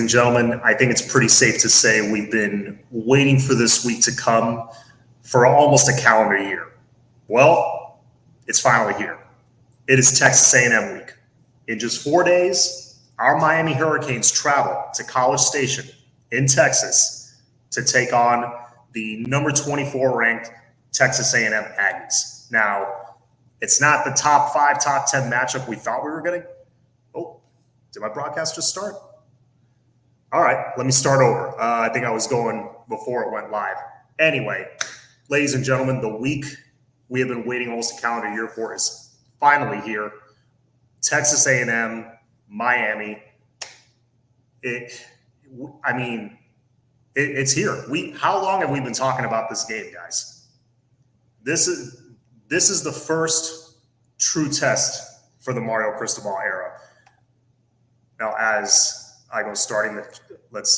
and gentlemen, I think it's pretty safe to say we've been waiting for this week to come for almost a calendar year. Well, it's finally here. It is Texas A&M week. In just 4 days, our Miami Hurricanes travel to College Station in Texas to take on the number 24 ranked Texas A&M Aggies. Now, it's not the top 5, top 10 matchup we thought we were getting. Oh, did my broadcast just start? All right, let me start over. I think I was going before it went live. Anyway, ladies and gentlemen, the week we have been waiting almost a calendar year for is finally here. Texas A&M, Miami. It's here. How long have we been talking about this game, guys? This is the first true test for the Mario Cristobal era. Now, as I go starting, let's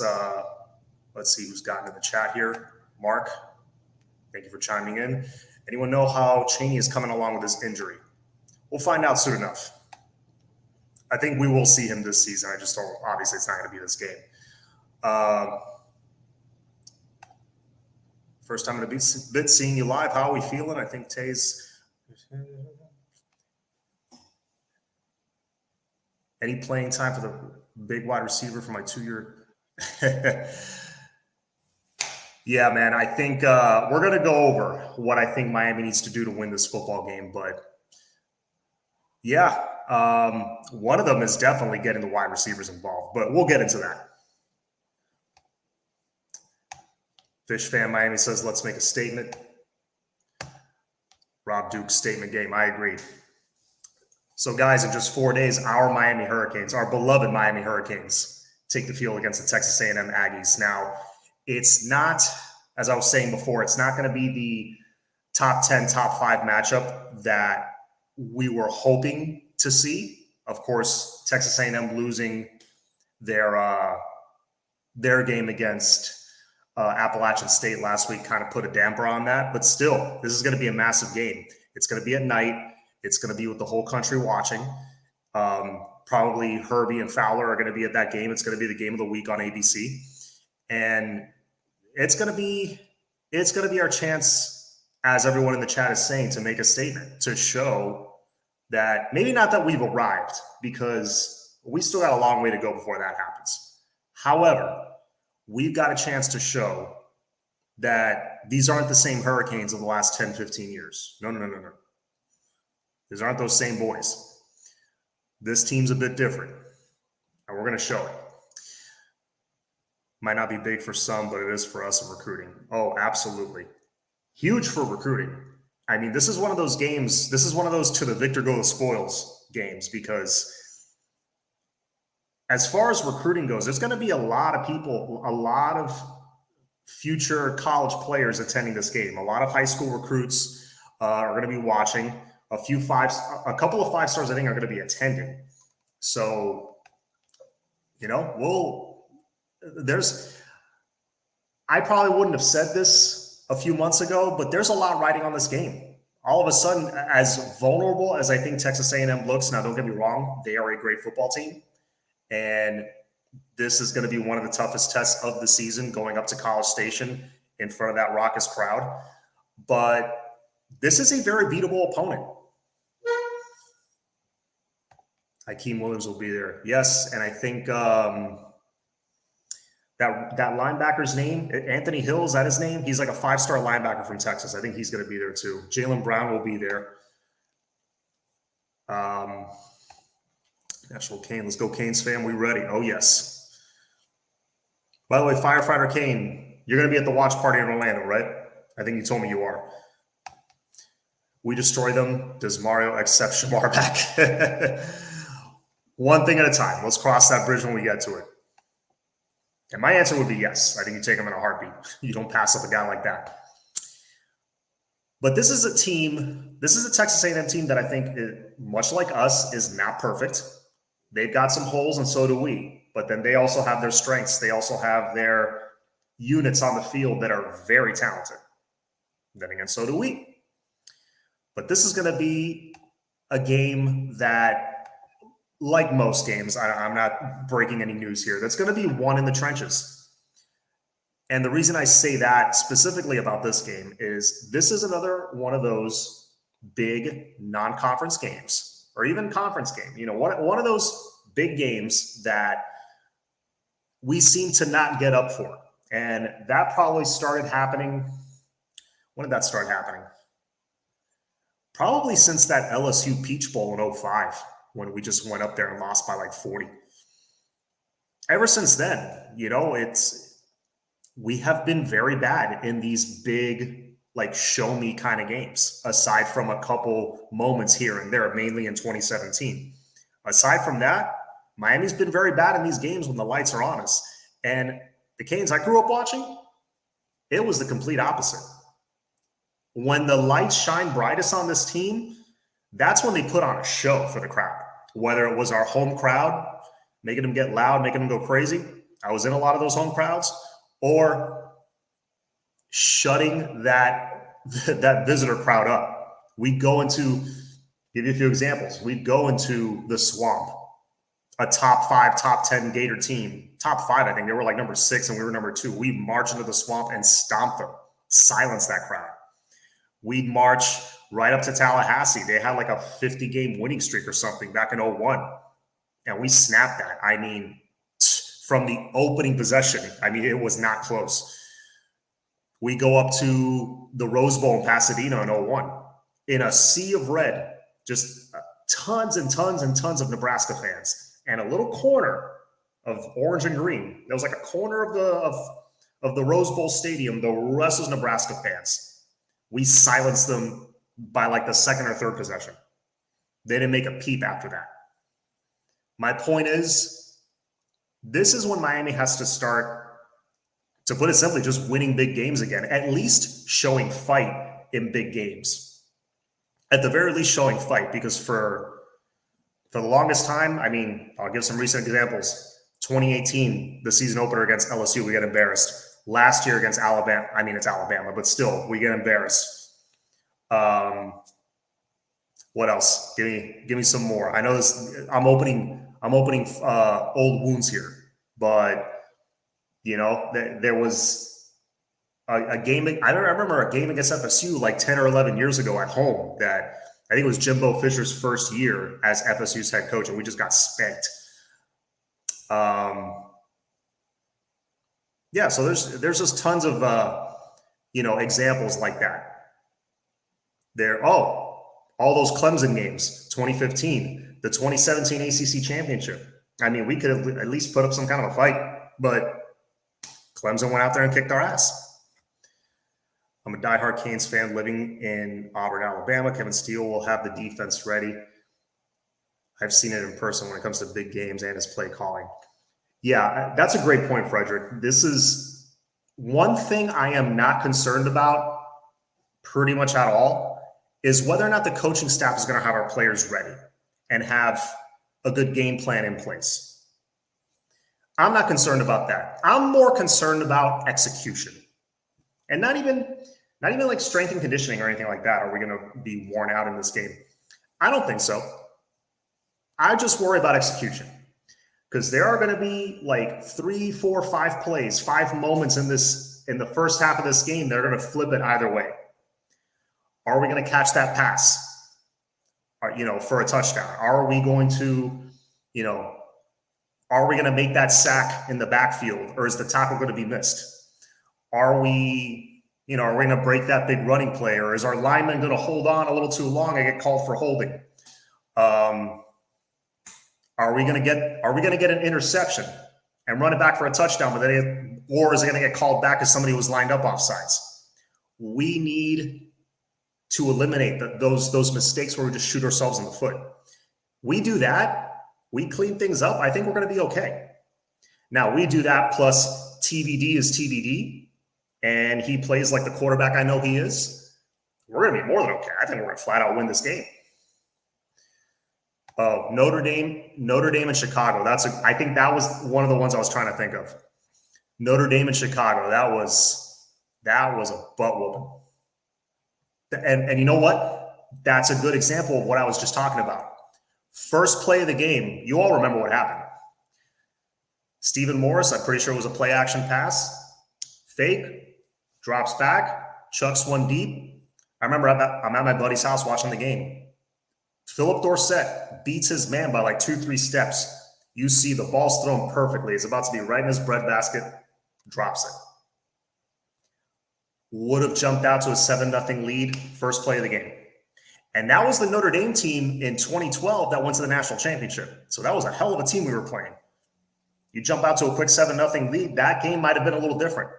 see who's gotten in the chat here. Mark, thank you for chiming in. Anyone know how Chaney is coming along with his injury? We'll find out soon enough. I think we will see him this season. I just don't, obviously it's not going to be this game. First time in a bit seeing you live. How are we feeling? I think Tay's. Any playing time for the big wide receiver for my 2-year? Yeah, man. I think we're going to go over what I think Miami needs to do to win this football game. But yeah, one of them is definitely getting the wide receivers involved. But we'll get into that. Fish Fan Miami says, let's make a statement. Rob Duke's statement game. I agree. So, guys, in just 4 days, our Miami Hurricanes, our beloved Miami Hurricanes, take the field against the Texas A&M Aggies. Now, it's not, as I was saying before, it's not going to be the top 10, top 5 matchup that we were hoping to see. Of course, Texas A&M losing their game against Appalachian State last week kind of put a damper on that. But still, this is going to be a massive game. It's going to be at night. It's going to be with the whole country watching. Probably Herbie and Fowler are going to be at that game. It's going to be the game of the week on ABC. And it's going to be our chance, as everyone in the chat is saying, to make a statement, to show that maybe not that we've arrived, because we still got a long way to go before that happens. However, we've got a chance to show that these aren't the same Hurricanes of the last 10, 15 years. No. These aren't those same boys. This team's a bit different, and we're going to show it. Might not be big for some, but it is for us in recruiting. Oh, absolutely. Huge for recruiting. I mean, this is one of those games. This is one of those to the victor go the spoils games, because as far as recruiting goes, there's going to be a lot of people, a lot of future college players attending this game. A lot of high school recruits are going to be watching. A couple of 5 stars, I think, are going to be attending. So, I probably wouldn't have said this a few months ago, but there's a lot riding on this game. All of a sudden, as vulnerable as I think Texas A&M looks, now don't get me wrong, they are a great football team. And this is going to be one of the toughest tests of the season, going up to College Station in front of that raucous crowd. But this is a very beatable opponent. Hakeem Williams will be there. Yes, and I think that linebacker's name, Anthony Hill, is that his name? He's like a 5-star linebacker from Texas. I think he's going to be there too. Jalen Brown will be there. National Kane. Let's go, Canes fam. We ready? Oh, yes. By the way, Firefighter Kane, you're going to be at the watch party in Orlando, right? I think you told me you are. We destroy them. Does Mario accept Shamar back? One thing at a time. Let's cross that bridge when we get to it. And my answer would be yes. I think you take him in a heartbeat. You don't pass up a guy like that. But this is a team, this is a Texas A&M team that I think, much like us, is not perfect. They've got some holes, and so do we. But then they also have their strengths. They also have their units on the field that are very talented. Then again, so do we. But this is going to be a game that like most games, I'm not breaking any news here, that's going to be won in the trenches. And the reason I say that specifically about this game is this is another one of those big non-conference games, or even conference game. One of those big games that we seem to not get up for. And that probably started happening. When did that start happening? Probably since that LSU Peach Bowl in 2005, when we just went up there and lost by like 40. Ever since then, we have been very bad in these big, like, show me kind of games, aside from a couple moments here and there, mainly in 2017. Aside from that, Miami's been very bad in these games when the lights are on us. And the Canes I grew up watching, it was the complete opposite. When the lights shine brightest on this team, that's when they put on a show for the crowd. Whether it was our home crowd, making them get loud, making them go crazy. I was in a lot of those home crowds. Or shutting that visitor crowd up. We'd go into, give you a few examples, we'd go into the Swamp, a top 5, top 10 Gator team. Top 5, I think. They were like number 6 and we were number 2. We'd march into the Swamp and stomp them, silence that crowd. We'd march right up to Tallahassee. They had like a 50-game winning streak or something back in 2001. And we snapped that. I mean, from the opening possession, it was not close. We go up to the Rose Bowl in Pasadena in 2001 in a sea of red, just tons and tons and tons of Nebraska fans, and a little corner of orange and green. There was like a corner of the Rose Bowl stadium. The rest was Nebraska fans. We silenced them by like the second or third possession. They didn't make a peep after that. My point is, this is when Miami has to start, to put it simply, just winning big games again, at least showing fight in big games. At the very least, showing fight, because for the longest time, I'll give some recent examples. 2018, the season opener against LSU, we get embarrassed. Last year against Alabama, it's Alabama, but still, we get embarrassed. What else? Give me some more. I know this. I'm opening old wounds here, but there was a game. I remember a game against FSU like 10 or 11 years ago at home that I think it was Jimbo Fisher's first year as FSU's head coach, and we just got spanked. So there's just tons of examples like that. All those Clemson games, 2015, the 2017 ACC championship. We could have at least put up some kind of a fight, but Clemson went out there and kicked our ass. I'm a diehard Canes fan living in Auburn, Alabama. Kevin Steele will have the defense ready. I've seen it in person when it comes to big games and his play calling. Yeah, that's a great point, Frederick. This is one thing I am not concerned about pretty much at all, is whether or not the coaching staff is going to have our players ready and have a good game plan in place. I'm not concerned about that. I'm more concerned about execution. And not even like strength and conditioning or anything like that. Are we going to be worn out in this game? I don't think so. I just worry about execution, because there are going to be like 3, 4, 5 plays, 5 moments in the first half of this game that are going to flip it either way. Are we going to catch that pass, for a touchdown? Are we going to, make that sack in the backfield, or is the tackle going to be missed? Are we going to break that big running play, or is our lineman going to hold on a little too long and get called for holding? Are we going to get an interception and run it back for a touchdown, or is it going to get called back because somebody was lined up offsides? We need to eliminate those mistakes where we just shoot ourselves in the foot. We do that, we clean things up, I think we're going to be okay. Now, we do that plus TBD is TBD, and he plays like the quarterback I know he is. We're going to be more than okay. I think we're going to flat out win this game. Oh, Notre Dame and Chicago. I think that was one of the ones I was trying to think of. Notre Dame and Chicago. That was a butt whooping. And you know what? That's a good example of what I was just talking about. First play of the game, you all remember what happened. Stephen Morris, I'm pretty sure it was a play action pass. Fake, drops back, chucks one deep. I remember I'm at my buddy's house watching the game. Philip Dorsett beats his man by like 2-3 steps. You see the ball's thrown perfectly. It's about to be right in his breadbasket. Drops it. Would have jumped out to a 7-0 lead, first play of the game. And that was the Notre Dame team in 2012 that went to the national championship. So that was a hell of a team we were playing. You jump out to a quick 7-0 lead, that game might have been a little different.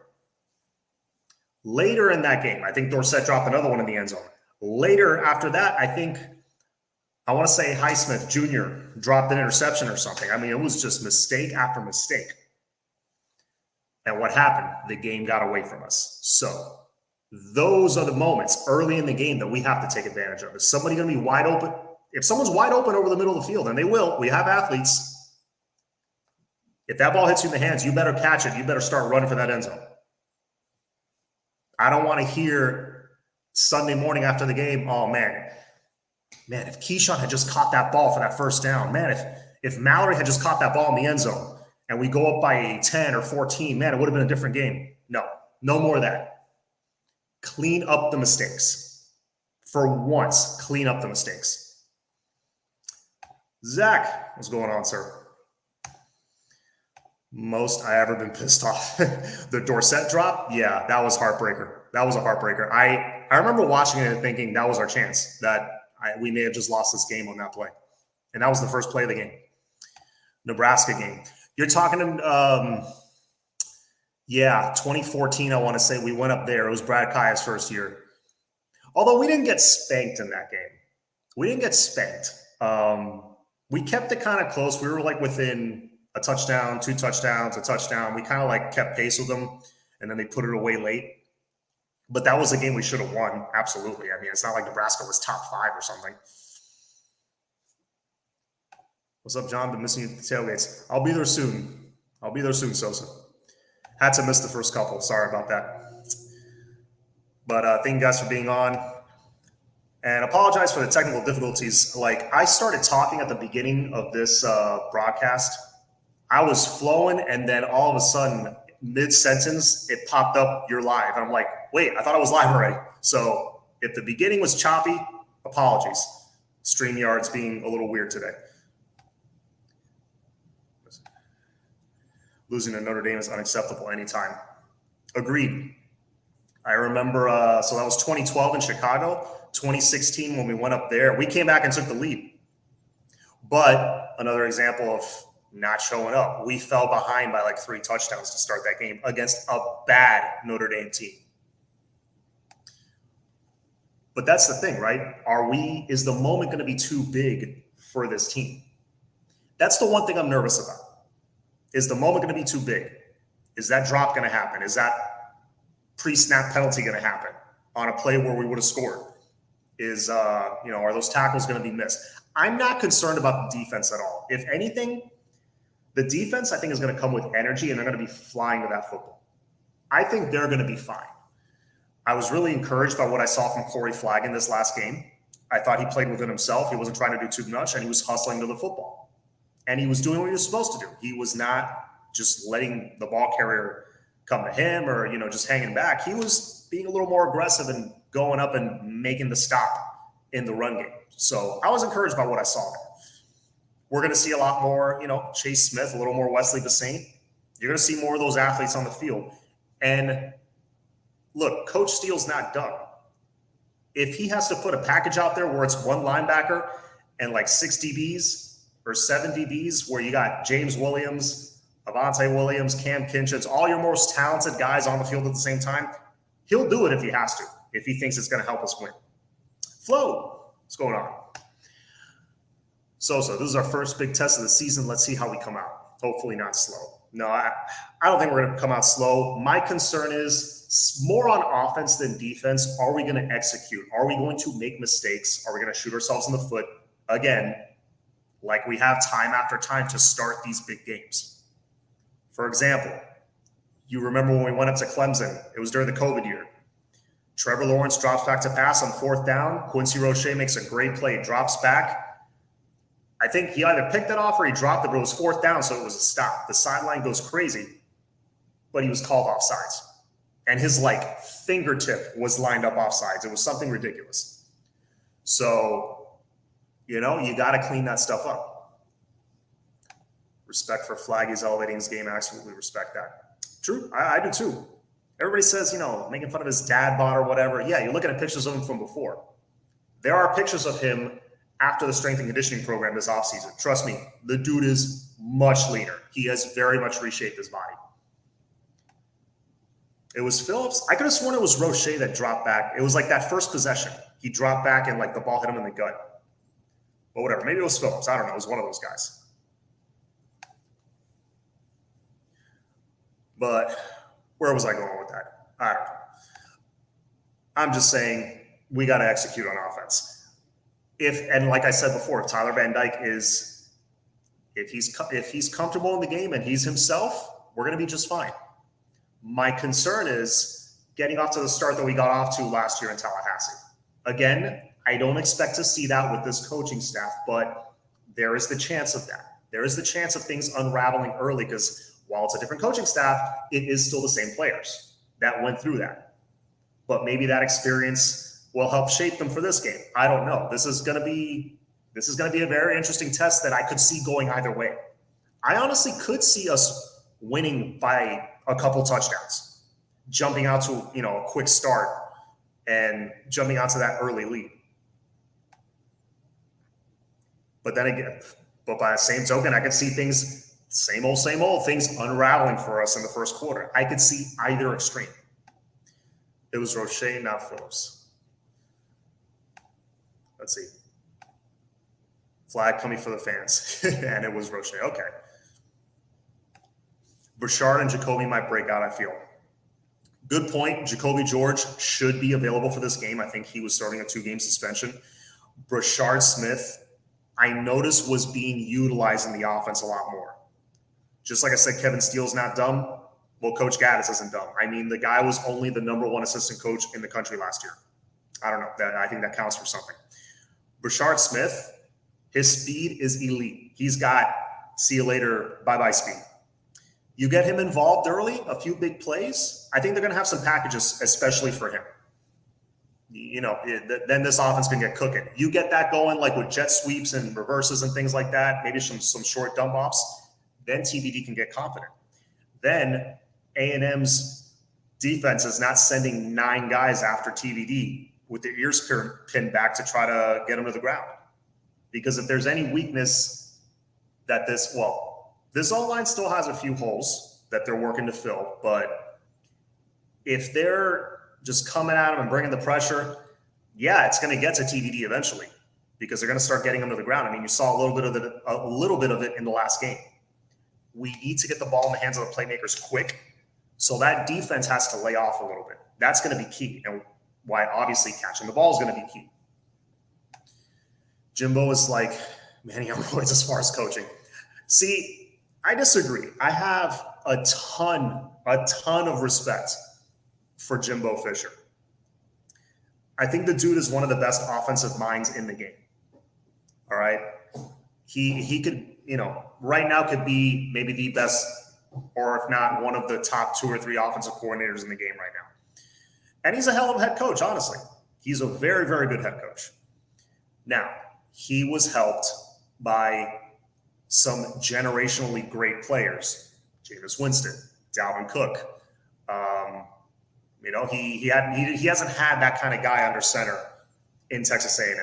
Later in that game, I think Dorsett dropped another one in the end zone. Later after that, I want to say Highsmith Jr. dropped an interception or something. I mean, it was just mistake after mistake. And what happened? The game got away from us. So those are the moments early in the game that we have to take advantage of. Is somebody going to be wide open? If someone's wide open over the middle of the field, and they will, we have athletes. If that ball hits you in the hands, you better catch it. You better start running for that end zone. I don't want to hear Sunday morning after the game, oh, man, if Keyshawn had just caught that ball for that first down, man, if Mallory had just caught that ball in the end zone and we go up by 10 or 14, man, it would have been a different game. No more of that. Clean up the mistakes. For once, clean up the mistakes. Zach, what's going on, sir? Most I ever been pissed off. The Dorsett drop, yeah, that was heartbreaker. That was a heartbreaker. I remember watching it and thinking that was our chance, that we may have just lost this game on that play. And that was the first play of the game. Nebraska game. You're talking to, 2014, I want to say we went up there. It was Brad Kaya's first year. Although we didn't get spanked in that game. We didn't get spanked. We kept it kind of close. We were like within a touchdown, 2 touchdowns, a touchdown. We kind of like kept pace with them, and then they put it away late. But that was a game we should have won. Absolutely. I mean, it's not like Nebraska was top 5 or something. What's up, John? Been missing you at the tailgates. I'll be there soon, Sosa. Had to miss the first couple. Sorry about that. But thank you guys for being on. And apologize for the technical difficulties. Like, I started talking at the beginning of this broadcast. I was flowing, and then all of a sudden, mid-sentence, it popped up, you're live. And I'm like, wait, I thought I was live already. So if the beginning was choppy, apologies. StreamYard's being a little weird today. Losing to Notre Dame is unacceptable anytime. Agreed. I remember, so that was 2012 in Chicago. 2016, when we went up there, we came back and took the lead. But another example of not showing up. We fell behind by like 3 touchdowns to start that game against a bad Notre Dame team. But that's the thing, right? Is the moment going to be too big for this team? That's the one thing I'm nervous about. Is the moment going to be too big? Is that drop going to happen? Is that pre-snap penalty going to happen on a play where we would have scored? Are those tackles going to be missed? I'm not concerned about the defense at all. If anything, the defense, I think, is going to come with energy, and they're going to be flying to that football. I think they're going to be fine. I was really encouraged by what I saw from Corey Flagg this last game. I thought he played within himself. He wasn't trying to do too much, and he was hustling to the football. And he was doing what he was supposed to do. He was not just letting the ball carrier come to him or, just hanging back. He was being a little more aggressive and going up and making the stop in the run game. So I was encouraged by what I saw there. We're going to see a lot more, Chase Smith, a little more Wesley Bassane. You're going to see more of those athletes on the field. And look, Coach Steele's not done. If he has to put a package out there where it's 1 linebacker and like 6 DBs or 7 DBs, where you got James Williams, Avante Williams, Cam Kinchins, all your most talented guys on the field at the same time, he'll do it if he has to, if he thinks it's going to help us win. Flo, what's going on? Sosa, this is our first big test of the season. Let's see how we come out. Hopefully not slow. No, I don't think we're going to come out slow. My concern is more on offense than defense. Are we going to execute? Are we going to make mistakes? Are we going to shoot ourselves in the foot again, like we have time after time to start these big games? For example, you remember when we went up to Clemson, it was during the COVID year. Trevor Lawrence drops back to pass on 4th down. Quincy Roche makes a great play, drops back. I think he either picked it off or he dropped it, but it was 4th down, so it was a stop. The sideline goes crazy, but he was called offsides. And his like fingertip was lined up offsides. It was something ridiculous. So, you know, you got to clean that stuff up. Respect for Flaggy's elevating his game. I absolutely respect that. True. I do too. Everybody says, you know, making fun of his dad bod or whatever. Yeah, you're looking at pictures of him from before. There are pictures of him after the strength and conditioning program this offseason. Trust me, the dude is much leaner. He has very much reshaped his body. It was Phillips. I could have sworn it was Roche that dropped back. It was like that first possession. He dropped back and like the ball hit him in the gut. But whatever. Maybe it was Phillips. I don't know. It was one of those guys. But where was I going with that? I don't know. I'm just saying we got to execute on offense. And like I said before, if Tyler Van Dyke is, if he's comfortable in the game and he's himself, we're going to be just fine. My concern is getting off to the start that we got off to last year in Tallahassee. Again, I don't expect to see that with this coaching staff, but there is the chance of that. There is the chance of things unraveling early because while it's a different coaching staff, it is still the same players that went through that. But maybe that experience will help shape them for this game. I don't know. This is going to be a very interesting test that I could see going either way. I honestly could see us winning by a couple touchdowns, jumping out to, you know, a quick start and jumping out to that early lead. But then again, by the same token, I could see things, same old things unraveling for us in the first quarter. I could see either extreme. It was Roche, not Phillips. Let's see. Flag coming for the fans. And it was Roche. Okay. Burchard and Jacoby might break out, I feel. Good point. Jacoby George should be available for this game. I think he was starting a 2-game suspension. Burchard Smith, I noticed, was being utilized in the offense a lot more. Just like I said, Kevin Steele's not dumb. Well, Coach Gaddis isn't dumb. I mean, the guy was only the #1 assistant coach in the country last year. I don't know. I think that counts for something. Burchard Smith, his speed is elite. He's got see you later, bye-bye speed. You get him involved early, a few big plays, I think they're going to have some packages, especially for him. You know, then this offense can get cooking. You get that going like with jet sweeps and reverses and things like that, maybe some short dump offs, then TVD can get confident. Then A&M's defense is not sending 9 guys after TVD with their ears pinned back to try to get them to the ground. Because if there's any weakness that this O-line still has a few holes that they're working to fill, but if they're just coming at them and bringing the pressure, yeah, it's going to get to TVD eventually because they're going to start getting them to the ground. I mean, you saw a little bit of it in the last game. We need to get the ball in the hands of the playmakers quick, so that defense has to lay off a little bit. That's going to be key, and why obviously catching the ball is going to be key. Jimbo is like Manny on roids as far as coaching. See, I disagree. I have a ton of respect for Jimbo Fisher. I think the dude is one of the best offensive minds in the game. All right. He could, you know, right now could be maybe the best, or if not one of the top 2 or 3 offensive coordinators in the game right now. And he's a hell of a head coach, honestly. He's a very, very good head coach. Now, he was helped by some generationally great players. Jameis Winston, Dalvin Cook. You know, he hasn't had that kind of guy under center in Texas A&M.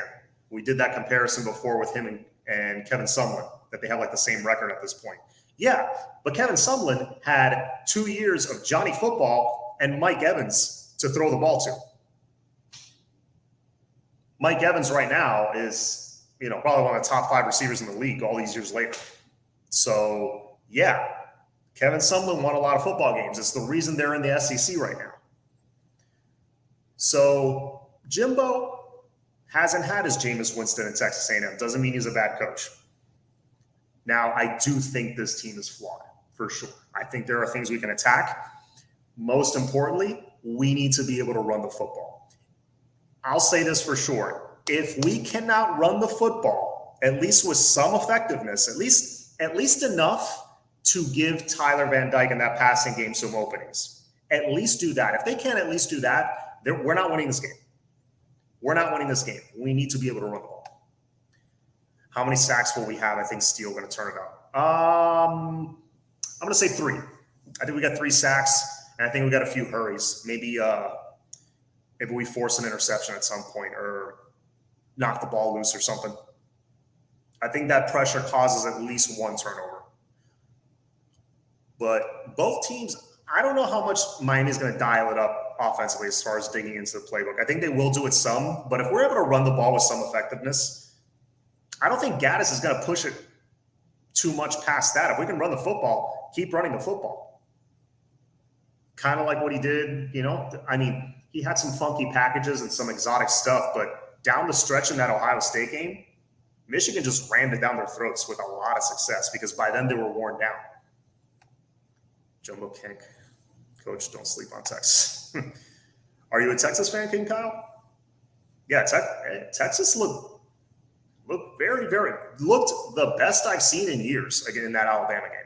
We did that comparison before with him and Kevin Sumlin, that they have like the same record at this point. Yeah, but Kevin Sumlin had 2 years of Johnny Football and Mike Evans to throw the ball to. Mike Evans right now is, you know, probably one of the top 5 receivers in the league all these years later. So, yeah, Kevin Sumlin won a lot of football games. It's the reason they're in the SEC right now. So, Jimbo hasn't had his Jameis Winston in Texas A&M. Doesn't mean he's a bad coach. Now, I do think this team is flawed, for sure. I think there are things we can attack. Most importantly, we need to be able to run the football. I'll say this for sure. If we cannot run the football, at least with some effectiveness, at least enough to give Tyler Van Dyke in that passing game some openings. At least do that. If they can't at least do that, we're not winning this game. We're not winning this game. We need to be able to run the ball. How many sacks will we have? I think Steele going to turn it up. I'm going to say 3. I think we got 3 sacks, and I think we got a few hurries. Maybe we force an interception at some point or knock the ball loose or something. I think that pressure causes at least 1 turnover. But both teams, I don't know how much Miami's going to dial it up offensively as far as digging into the playbook. I think they will do it some, but if we're able to run the ball with some effectiveness, I don't think Gaddis is going to push it too much past that. If we can run the football, keep running the football. Kind of like what he did, I mean, he had some funky packages and some exotic stuff, but down the stretch in that Ohio State game, Michigan just rammed it down their throats with a lot of success because by then they were worn down. Jumbo Kink. Coach, don't sleep on Texas. Are you a Texas fan, King Kyle? Yeah, Texas looked looked the best I've seen in years again in that Alabama game.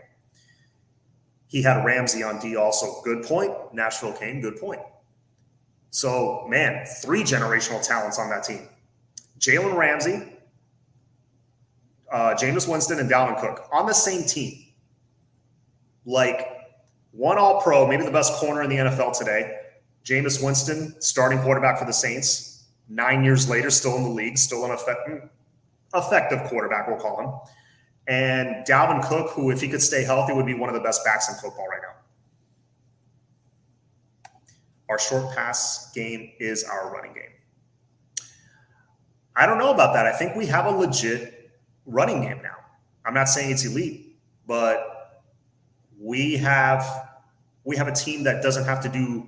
He had Ramsey on D also. Good point. Nashville came. Good point. So, man, 3 generational talents on that team. Jalen Ramsey, Jameis Winston, and Dalvin Cook on the same team. Like, 1 All-Pro, maybe the best corner in the NFL today. Jameis Winston, starting quarterback for the Saints. 9 years later, still in the league, still an effective quarterback, we'll call him. And Dalvin Cook, who, if he could stay healthy, would be one of the best backs in football right now. Our short pass game is our running game. I don't know about that. I think we have a legit running game now. I'm not saying it's elite, but we have a team that doesn't have to do,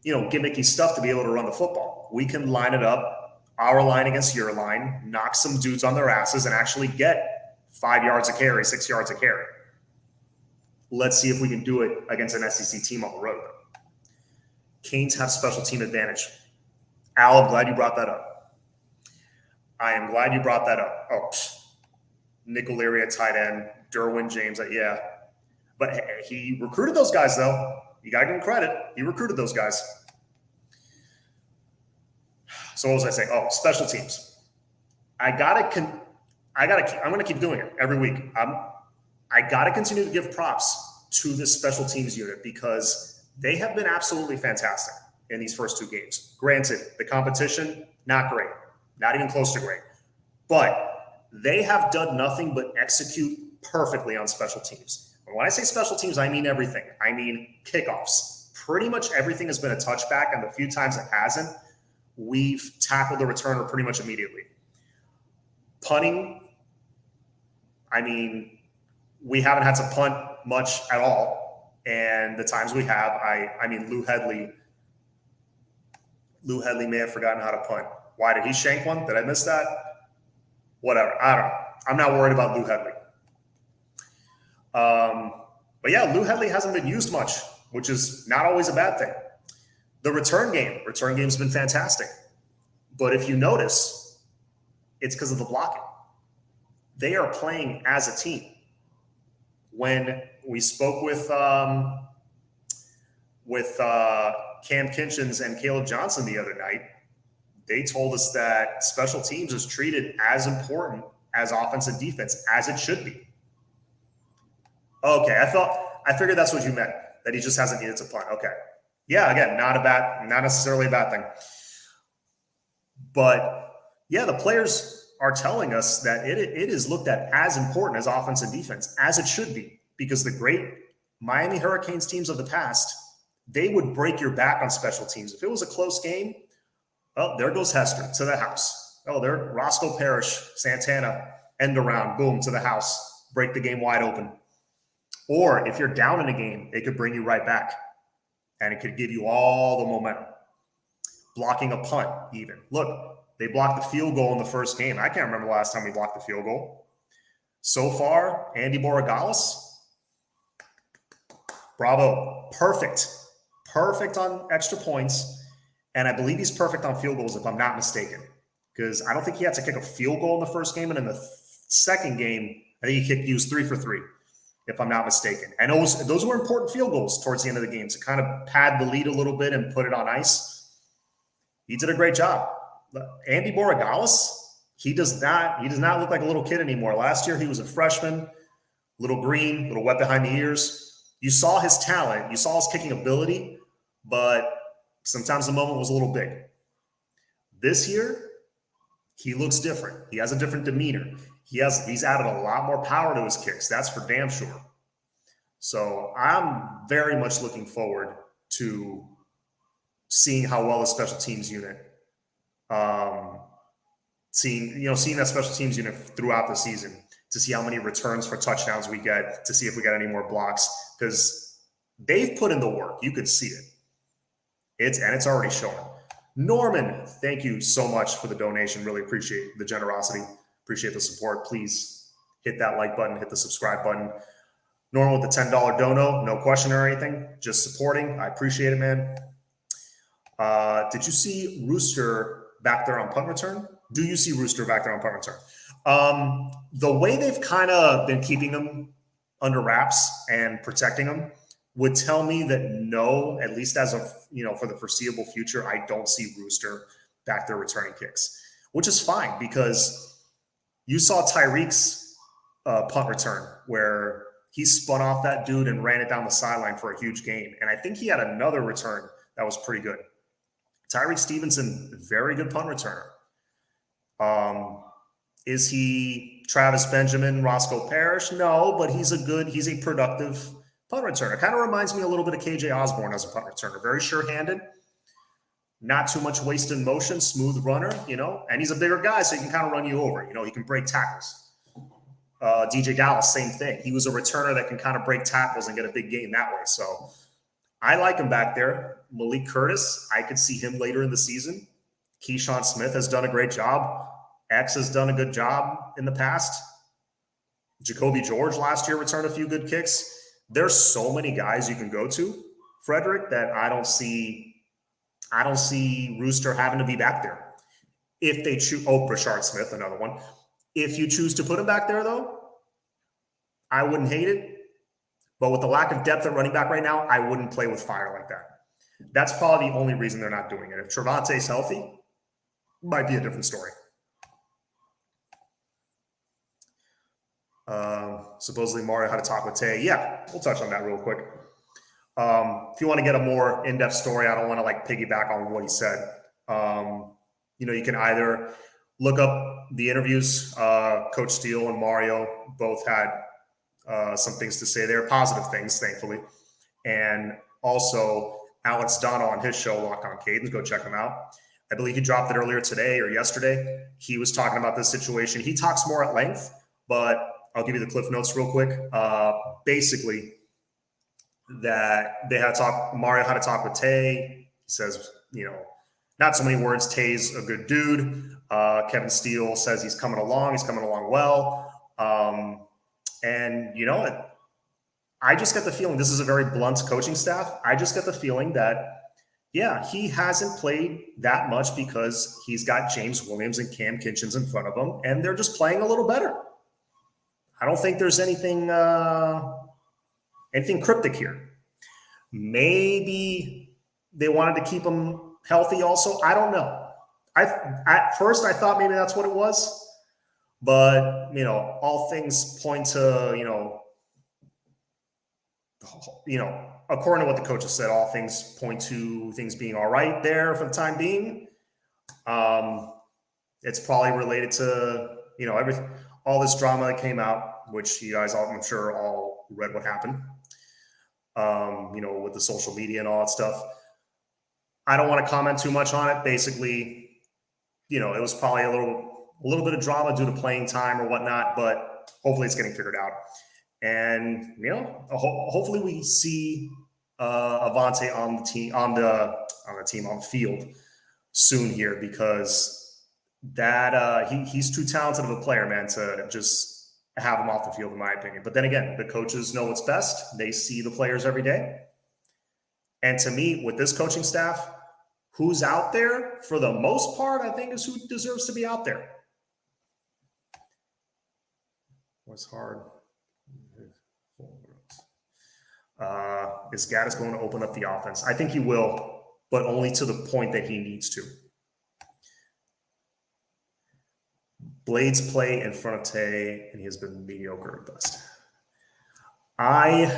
gimmicky stuff to be able to run the football. We can line it up, our line against your line, knock some dudes on their asses, and actually get 5 yards a carry, 6 yards a carry. Let's see if we can do it against an SEC team on the road. Canes have special team advantage. Al, I'm glad you brought that up. I am glad you brought that up. Oh, Nick O'Leary at tight end, Derwin James, yeah. But he recruited those guys, though. You got to give him credit. He recruited those guys. So what was I saying? Oh, special teams. I'm going to keep doing it every week. I got to continue to give props to this special teams unit because they have been absolutely fantastic in these first 2 games. Granted, the competition, not great. Not even close to great. But they have done nothing but execute perfectly on special teams. And when I say special teams, I mean everything. I mean kickoffs. Pretty much everything has been a touchback, and the few times it hasn't, we've tackled the returner pretty much immediately. Punting, I mean, we haven't had to punt much at all. And the times we have, I mean, Lou Headley may have forgotten how to punt. Why did he shank one? Did I miss that? Whatever. I don't know. I'm not worried about Lou Headley. But yeah, Lou Headley hasn't been used much, which is not always a bad thing. The return game's been fantastic. But if you notice, it's because of the blocking. They are playing as a team. When we spoke with Cam Kinchins and Caleb Johnson the other night, they told us that special teams is treated as important as offense and defense, as it should be. Okay, I figured that's what you meant, that he just hasn't needed to punt. Okay. Yeah, again, not necessarily a bad thing. But yeah, the players are telling us that it is looked at as important as offense and defense, as it should be, because the great Miami Hurricanes teams of the past, they would break your back on special teams. If it was a close game, oh, there goes Hester to the house. Oh, there, Roscoe Parrish, Santana, end around, boom, to the house, break the game wide open. Or if you're down in a game, it could bring you right back, and it could give you all the momentum. Blocking a punt, even. Look, they blocked the field goal in the first game. I can't remember the last time we blocked the field goal. So far, Andy Borregales, bravo. Perfect on extra points. And I believe he's perfect on field goals, if I'm not mistaken. because I don't think he had to kick a field goal in the first game. And in the second game, I think he was 3 for 3, if I'm not mistaken. And those were important field goals towards the end of the game to kind of pad the lead a little bit and put it on ice. He did a great job. Andy Borregales, he does not look like a little kid anymore. Last year, he was a freshman, little green, little wet behind the ears. You saw his talent. You saw his kicking ability, but sometimes the moment was a little big. This year, he looks different. He has a different demeanor. He's added a lot more power to his kicks. That's for damn sure. So I'm very much looking forward to seeing how well the special teams unit, seeing that special teams unit throughout the season, to see how many returns for touchdowns we get, to see if we got any more blocks, because they've put in the work. You could see it. It's already showing. Norman, thank you so much for the donation. Really appreciate the generosity. Appreciate the support. Please hit that like button, hit the subscribe button. Norman with the $10 dono, no question or anything, just supporting. I appreciate it, man. Did you see Rooster back there on punt return? Do you see Rooster back there on punt return? The way they've kind of been keeping them under wraps and protecting them would tell me that no, at least as of, for the foreseeable future, I don't see Rooster back there returning kicks, which is fine because you saw Tyreek's punt return where he spun off that dude and ran it down the sideline for a huge gain. And I think he had another return that was pretty good. Tyreek Stevenson, very good punt returner. Is he Travis Benjamin, Roscoe Parrish? No, but he's a productive punt returner. Kind of reminds me a little bit of KJ Osborne as a punt returner. Very sure-handed, not too much wasted motion, smooth runner, and he's a bigger guy, so he can kind of run you over. He can break tackles. DJ Dallas, same thing. He was a returner that can kind of break tackles and get a big gain that way. So I like him back there. Malik Curtis, I could see him later in the season. Keyshawn Smith has done a great job. X has done a good job in the past. Jacoby George last year returned a few good kicks. There's so many guys you can go to, Frederick, that I don't see Rooster having to be back there. If they choose, Brashard Smith, another one. If you choose to put him back there, though, I wouldn't hate it. But with the lack of depth at running back right now, I wouldn't play with fire like that. That's probably the only reason they're not doing it. If Trevante's healthy, might be a different story. Supposedly Mario had a talk with Tay. Yeah, we'll touch on that real quick. If you want to get a more in-depth story, I don't want to piggyback on what he said. You can either look up the interviews. Coach Steele and Mario both had some things to say there, positive things, thankfully. And also Alex Dono on his show, Locked on Cadence. Go check him out. I believe he dropped it earlier today or yesterday. He was talking about this situation. He talks more at length, but I'll give you the cliff notes real quick. Basically, that Mario had to talk with Tay. He says, not so many words. Tay's a good dude. Kevin Steele says he's coming along. He's coming along well. And I just get the feeling, this is a very blunt coaching staff. I just get the feeling that, he hasn't played that much because he's got James Williams and Cam Kitchens in front of him, and they're just playing a little better. I don't think there's anything cryptic here. Maybe they wanted to keep him healthy also. I don't know. At first I thought maybe that's what it was, but all things point to according to what the coaches said, all things point to things being all right there for the time being. It's probably related to all this drama that came out, which you guys all, I'm sure, all read what happened. With the social media and all that stuff. I don't want to comment too much on it. Basically, it was probably a little bit of drama due to playing time or whatnot, but hopefully it's getting figured out. And hopefully we see Avante on the field soon here, because that he's too talented of a player, man, to just have him off the field, in my opinion. But then again, the coaches know what's best. They see the players every day. And to me, with this coaching staff, who's out there for the most part, I think, is who deserves to be out there. What's hard? Is Gaddis going to open up the offense? I think he will, but only to the point that he needs to. Blades play in front of Tay, and he has been mediocre at best. I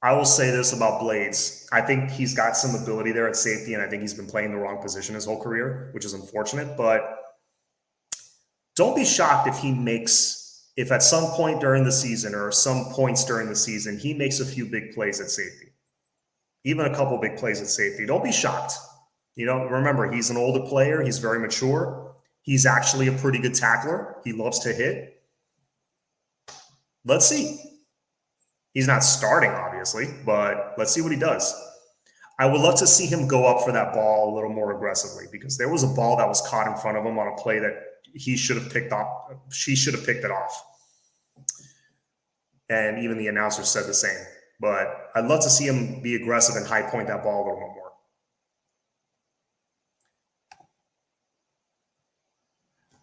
will say this about Blades. I think he's got some ability there at safety, and I think he's been playing the wrong position his whole career, which is unfortunate. But don't be shocked if at some point during the season or some points during the season, he makes a few big plays at safety, even a couple big plays at safety. Don't be shocked. Remember, he's an older player. He's very mature. He's actually a pretty good tackler. He loves to hit. Let's see. He's not starting, obviously, but let's see what he does. I would love to see him go up for that ball a little more aggressively, because there was a ball that was caught in front of him on a play that he should have picked off. She should have picked it off. And even the announcer said the same. But I'd love to see him be aggressive and high point that ball a little bit more.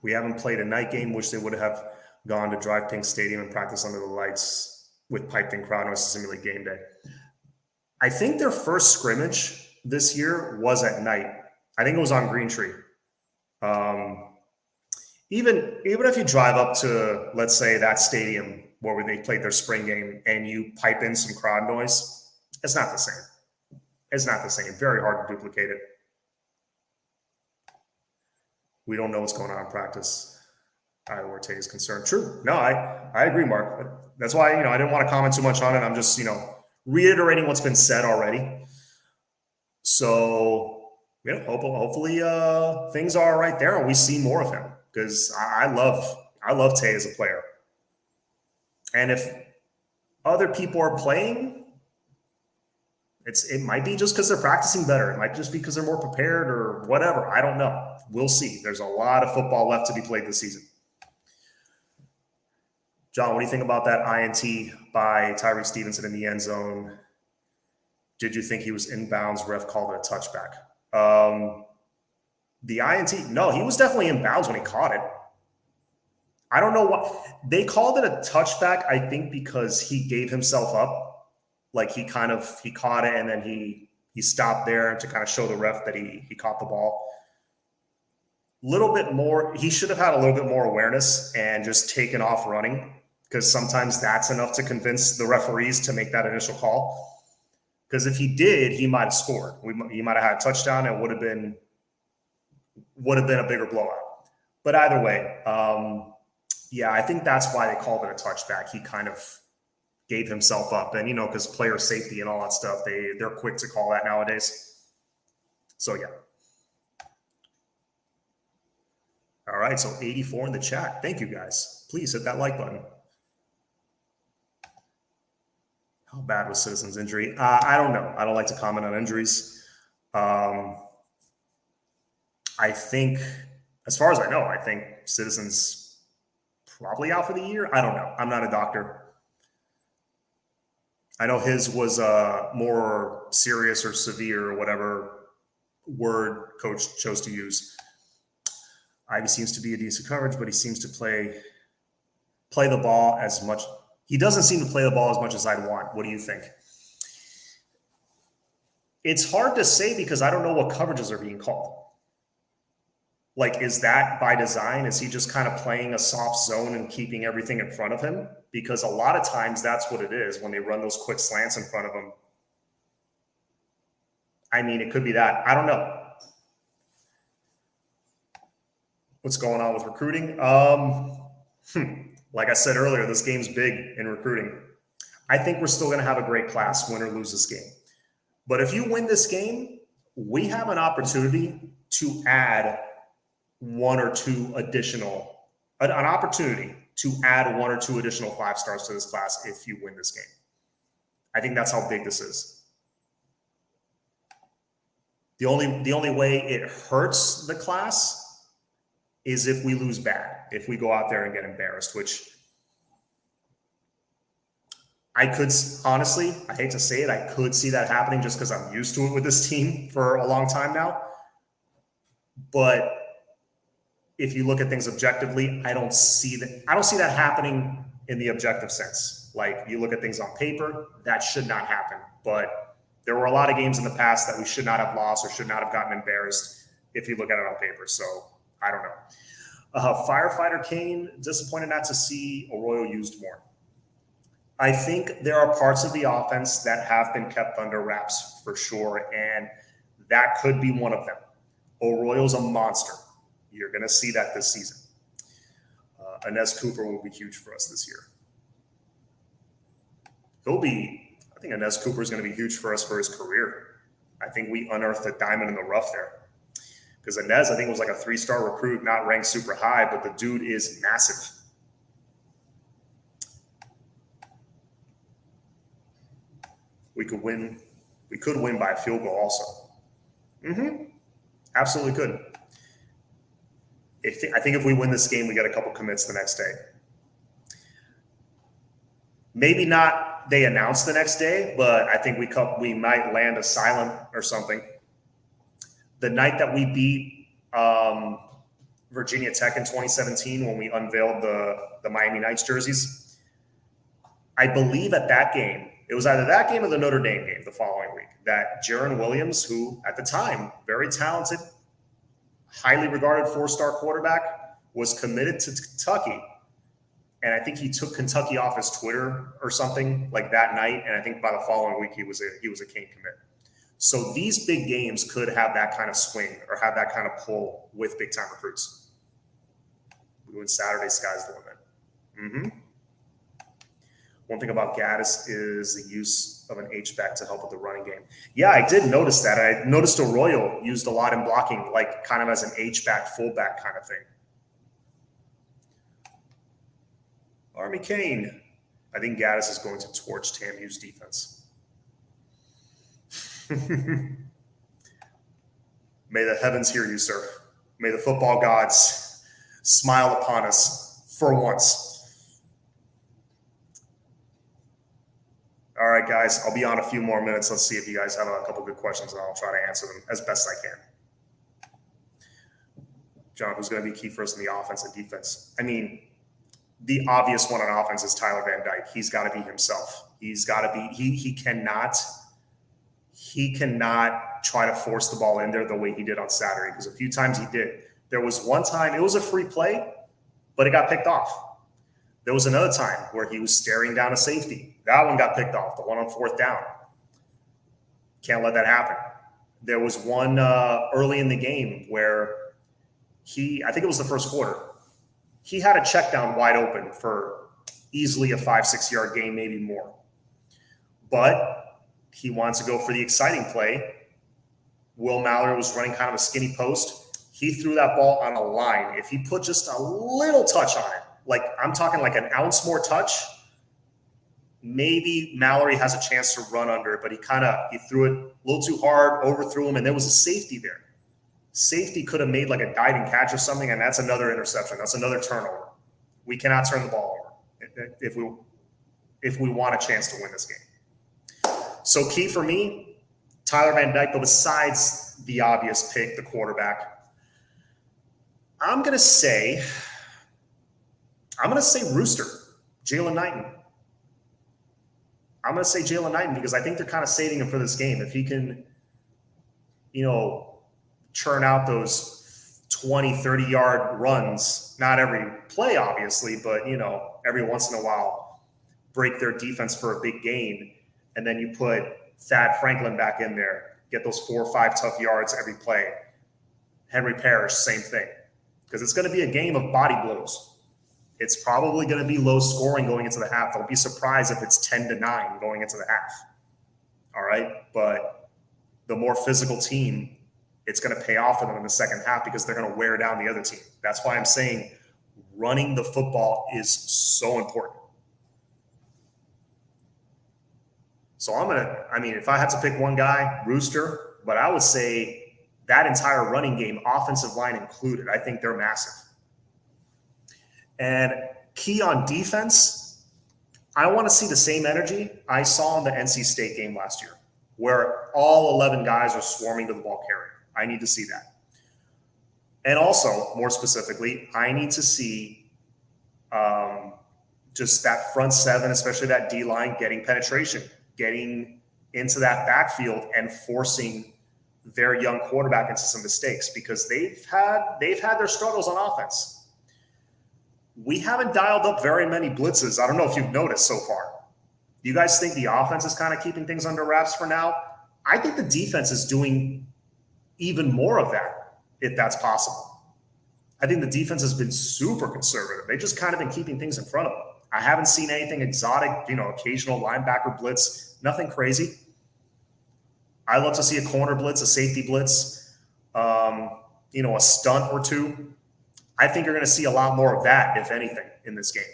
We haven't played a night game, which they would have gone to Drive Pink Stadium and practice under the lights with piped in crowd noise to simulate game day. I think their first scrimmage this year was at night. I think it was on Green Tree. Even if you drive up to, let's say, that stadium where they played their spring game and you pipe in some crowd noise, it's not the same. It's not the same. Very hard to duplicate it. We don't know what's going on in practice. Where Tay is concerned. True. No, I agree, Mark. That's why, I didn't want to comment too much on it. I'm just, reiterating what's been said already. So, hopefully things are right there and we see more of him, because I love Tay as a player. And if other people are playing, it might be just because they're practicing better. It might just be because they're more prepared or whatever. I don't know. We'll see. There's a lot of football left to be played this season. John, what do you think about that INT by Tyreek Stevenson in the end zone? Did you think he was inbounds? Ref called it a touchback. The INT, no, he was definitely inbounds when he caught it. I don't know what they called it a touchback. I think because he gave himself up, like he caught it and then he stopped there to kind of show the ref that he caught the ball. Little bit more, he should have had a little bit more awareness and just taken off running, because sometimes that's enough to convince the referees to make that initial call. Because if he did, he might have scored. He might have had a touchdown and would have been a bigger blowout. But either way, I think that's why they called it a touchback. He kind of gave himself up, and because player safety and all that stuff, they're quick to call that nowadays. So yeah. All right, so 84 in the chat. Thank you, guys. Please hit that like button. How bad was Citizens' injury? I don't know. I don't like to comment on injuries. I think, as far as I know, Citizens probably out for the year. I don't know. I'm not a doctor. I know his was more serious or severe, or whatever word coach chose to use. Ivy seems to be a decent coverage, but he seems to play the ball as much. He doesn't seem to play the ball as much as I'd want. What do you think? It's hard to say because I don't know what coverages are being called. Like, is that by design? Is he just kind of playing a soft zone and keeping everything in front of him? Because a lot of times that's what it is when they run those quick slants in front of him. I mean, it could be that. I don't know. What's going on with recruiting? Like I said earlier, this game's big in recruiting. I think we're still going to have a great class, win or lose this game. But if you win this game, we have an opportunity to add one or two additional 5 stars to this class if you win this game. I think that's how big this is. The only way it hurts the class is if we lose bad, if we go out there and get embarrassed, which I could, honestly, I hate to say it, I could see that happening just because I'm used to it with this team for a long time now. But if you look at things objectively, I don't see that happening in the objective sense. Like, you look at things on paper, that should not happen. But there were a lot of games in the past that we should not have lost or should not have gotten embarrassed if you look at it on paper. So I don't know. Firefighter Kane, disappointed not to see Arroyo used more. I think there are parts of the offense that have been kept under wraps for sure, and that could be one of them. Arroyo's a monster. You're going to see that this season. Inez Cooper will be huge for us this year. I think Inez Cooper is going to be huge for us for his career. I think we unearthed a diamond in the rough there. Because Inez, I think, was like a 3-star recruit, not ranked super high, but the dude is massive. We could win. We could win by a field goal also. Absolutely could. I think if we win this game, we get a couple commits the next day. Maybe not they announce the next day, but I think we might land a silent or something. The night that we beat Virginia Tech in 2017 when we unveiled the Miami Knights jerseys, I believe at that game, it was either that game or the Notre Dame game the following week, that Jaron Williams, who at the time, very talented, highly regarded 4-star quarterback, was committed to Kentucky. And I think he took Kentucky off his Twitter or something like that night. And I think by the following week, he was a Cane commit. So these big games could have that kind of swing or have that kind of pull with big-time recruits. We win Saturday, sky's the limit. One thing about Gaddis is the use of an H-back to help with the running game. Yeah, I did notice that. I noticed Arroyo used a lot in blocking, like kind of as an H-back, fullback kind of thing. Army Kane. I think Gaddis is going to torch TAMU's defense. May the heavens hear you, sir. May the football gods smile upon us for once. All right, guys, I'll be on a few more minutes. Let's see if you guys have a couple good questions, and I'll try to answer them as best I can. John, who's going to be key for us in the offense and defense? I mean, the obvious one on offense is Tyler Van Dyke. He's got to be himself. He's got to be. He cannot try to force the ball in there the way he did on Saturday, because a few times he did. There was one time, it was a free play, but it got picked off. There was another time where he was staring down a safety. That one got picked off, the one on 4th down. Can't let that happen. There was one early in the game where I think it was the first quarter, he had a check down wide open for easily a 5-6 yard gain, maybe more. But he wants to go for the exciting play. Will Mallory was running kind of a skinny post. He threw that ball on a line. If he put just a little touch on it, like I'm talking like an ounce more touch, maybe Mallory has a chance to run under it, but he threw it a little too hard, overthrew him, and there was a safety there. Safety could have made like a diving catch or something, and that's another interception. That's another turnover. We cannot turn the ball over if we want a chance to win this game. So key for me, Tyler Van Dyke, but besides the obvious pick, the quarterback, I'm going to say Rooster, Jalen Knighton. I'm going to say Jalen Knighton because I think they're kind of saving him for this game. If he can, churn out those 20, 30-yard runs, not every play, obviously, but, every once in a while, break their defense for a big gain, and then you put Thad Franklin back in there, get those 4 or 5 tough yards every play. Henry Parrish, same thing. Because it's going to be a game of body blows. It's probably going to be low scoring going into the half. Don't be surprised if it's 10-9 going into the half. All right? But the more physical team, it's going to pay off for them in the second half because they're going to wear down the other team. That's why I'm saying running the football is so important. So if I had to pick one guy, Rooster, but I would say that entire running game, offensive line included, I think they're massive. And key on defense, I want to see the same energy I saw in the NC State game last year, where all 11 guys are swarming to the ball carrier. I need to see that. And also, more specifically, I need to see just that front seven, especially that D line, getting penetration, getting into that backfield and forcing their young quarterback into some mistakes, because they've had their struggles on offense. We haven't dialed up very many blitzes. I don't know if you've noticed so far. Do you guys think the offense is kind of keeping things under wraps for now? I think the defense is doing even more of that, if that's possible. I think the defense has been super conservative. They've just kind of been keeping things in front of them. I haven't seen anything exotic, occasional linebacker blitz, nothing crazy. I love to see a corner blitz, a safety blitz, a stunt or two. I think you're going to see a lot more of that, if anything, in this game.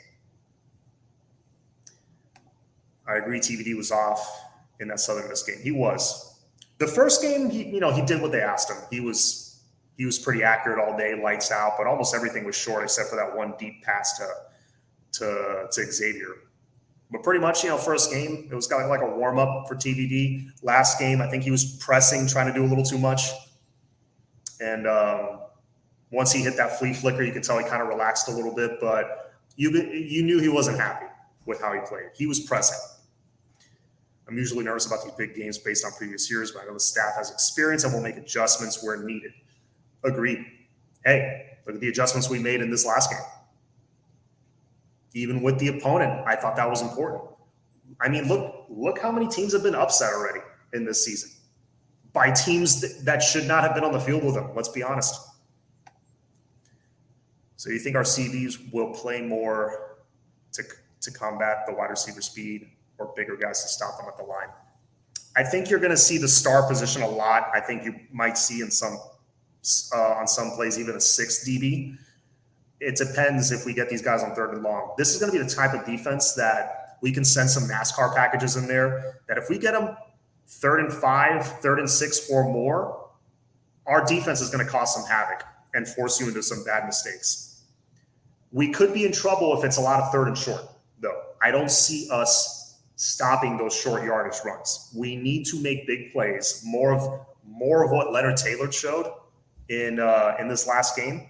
I agree TVD was off in that Southern Miss game. He was. The first game, he did what they asked him. He was pretty accurate all day, lights out, but almost everything was short except for that one deep pass to Xavier. But pretty much, first game, it was kind of like a warm-up for TVD. Last game, I think he was pressing, trying to do a little too much. And once he hit that flea flicker, you could tell he kind of relaxed a little bit, but you knew he wasn't happy with how he played. He was pressing. I'm usually nervous about these big games based on previous years, but I know the staff has experience and will make adjustments where needed. Agreed. Hey, look at the adjustments we made in this last game. Even with the opponent, I thought that was important. I mean, look how many teams have been upset already in this season by teams that should not have been on the field with them. Let's be honest. So you think our CVs will play more to combat the wide receiver speed or bigger guys to stop them at the line? I think you're going to see the star position a lot. I think you might see in some on some plays even a 6 DB. It depends if we get these guys on 3rd and long. This is going to be the type of defense that we can send some NASCAR packages in there, that if we get them 3rd and 5, 3rd and 6 or more, our defense is going to cause some havoc and force you into some bad mistakes. We could be in trouble if it's a lot of 3rd and short, though. I don't see us stopping those short yardage runs. We need to make big plays, more of what Leonard Taylor showed in this last game.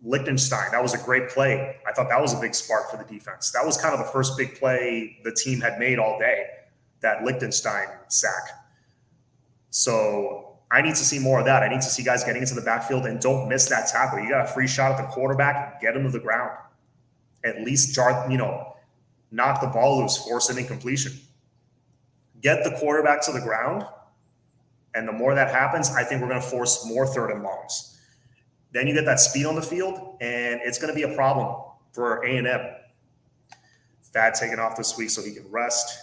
Liechtenstein, that was a great play. I thought that was a big spark for the defense. That was kind of the first big play the team had made all day, that Liechtenstein sack. So I need to see more of that. I need to see guys getting into the backfield and don't miss that tackle. You got a free shot at the quarterback, get him to the ground. At least knock the ball loose, force an incompletion. Get the quarterback to the ground, and the more that happens, I think we're going to force more 3rd and longs. Then you get that speed on the field, and it's going to be a problem for A&M. Thad taking off this week so he can rest.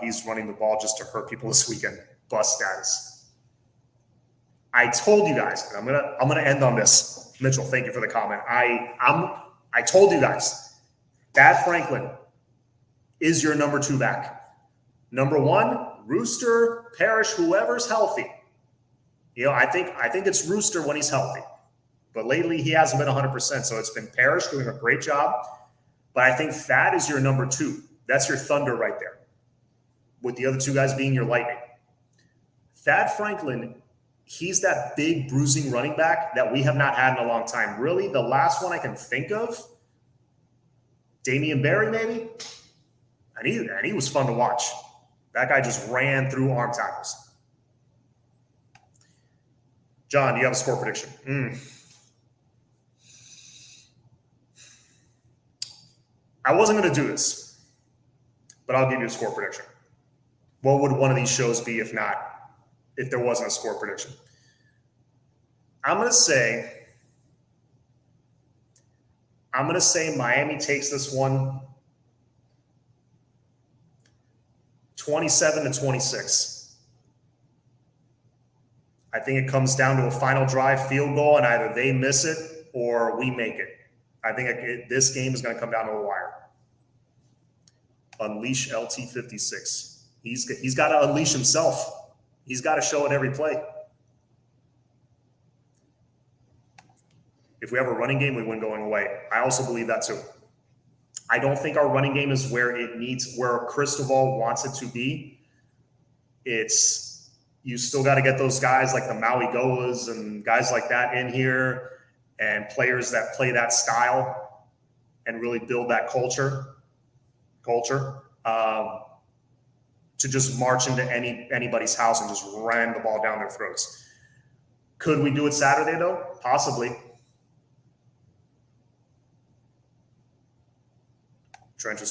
He's running the ball just to hurt people this weekend. Bust status. I told you guys, and I'm gonna end on this. Mitchell, thank you for the comment. I told you guys, Thad Franklin is your number 2 back. Number 1, Rooster, Parrish, whoever's healthy. I think it's Rooster when he's healthy. But lately, he hasn't been 100%. So it's been Parrish doing a great job. But I think Thad is your number 2. That's your thunder right there, with the other 2 guys being your lightning. Thad Franklin, he's that big bruising running back that we have not had in a long time. Really, the last one I can think of, Damian Barry maybe? And he was fun to watch. That guy just ran through arm tackles. John, do you have a score prediction? I wasn't going to do this, but I'll give you a score prediction. What would one of these shows be if there wasn't a score prediction? I'm going to say Miami takes this one 27-26. I think it comes down to a final drive field goal, and either they miss it or we make it. I think this game is going to come down to a wire. Unleash LT56. He's got to unleash himself. He's got to show it every play. If we have a running game, we win going away. I also believe that too. I don't think our running game is where Cristobal wants it to be. It's, you still got to get those guys like the Maui Goas and guys like that in here, and players that play that style and really build that culture. To just march into anybody's house and just ram the ball down their throats. Could we do it Saturday though? Possibly. Trenches.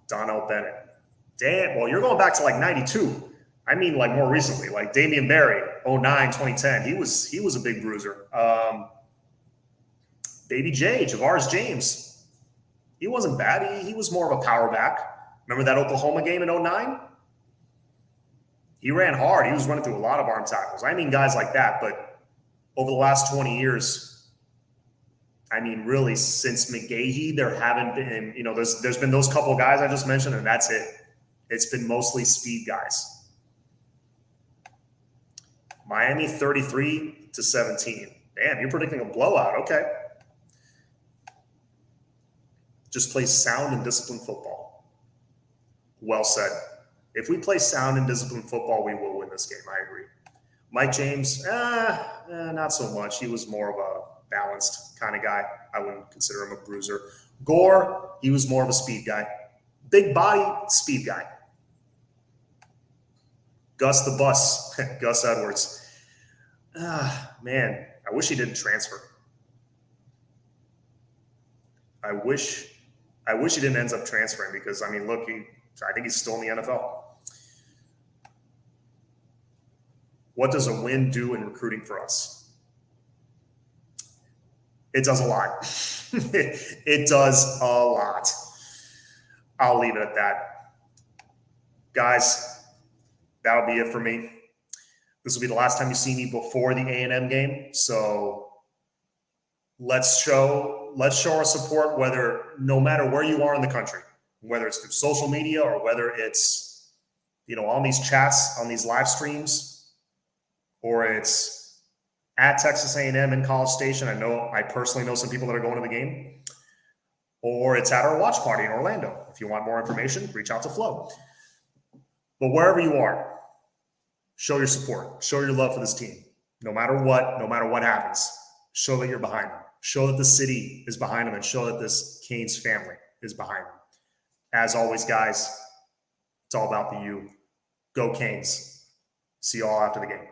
Donnell Bennett. Damn. Well, you're going back to like 92. I mean, like more recently, like Damian Barry, 09, 2010. He was a big bruiser. Baby J, Javaris James. He wasn't bad. He was more of a power back. Remember that Oklahoma game in 09? He ran hard. He was running through a lot of arm tackles. I mean, guys like that. But over the last 20 years, I mean, really, since McGahee, there haven't been, there's been those couple guys I just mentioned, and that's it. It's been mostly speed guys. Miami 33-17. Damn, you're predicting a blowout. Okay. Just play sound and disciplined football. Well said. If we play sound and disciplined football, we will win this game. I agree. Mike James, not so much. He was more of a balanced kind of guy. I wouldn't consider him a bruiser. Gore, he was more of a speed guy. Big body, speed guy. Gus the Bus, Gus Edwards. Man, I wish he didn't transfer. I wish he didn't end up transferring because, I mean, look, I think he's still in the NFL. What does a win do in recruiting for us? It does a lot. It does a lot. I'll leave it at that. Guys, that'll be it for me. This will be the last time you see me before the A&M game. So let's show our support, no matter where you are in the country, whether it's through social media or whether it's, on these chats, on these live streams, or it's at Texas A&M in College Station. I personally know some people that are going to the game, or it's at our watch party in Orlando. If you want more information, reach out to Flo. But wherever you are, show your support, show your love for this team. No matter what happens, show that you're behind them. Show that the city is behind them, and show that this CANES family is behind them. As always, guys, it's all about the U. Go Canes. See you all after the game.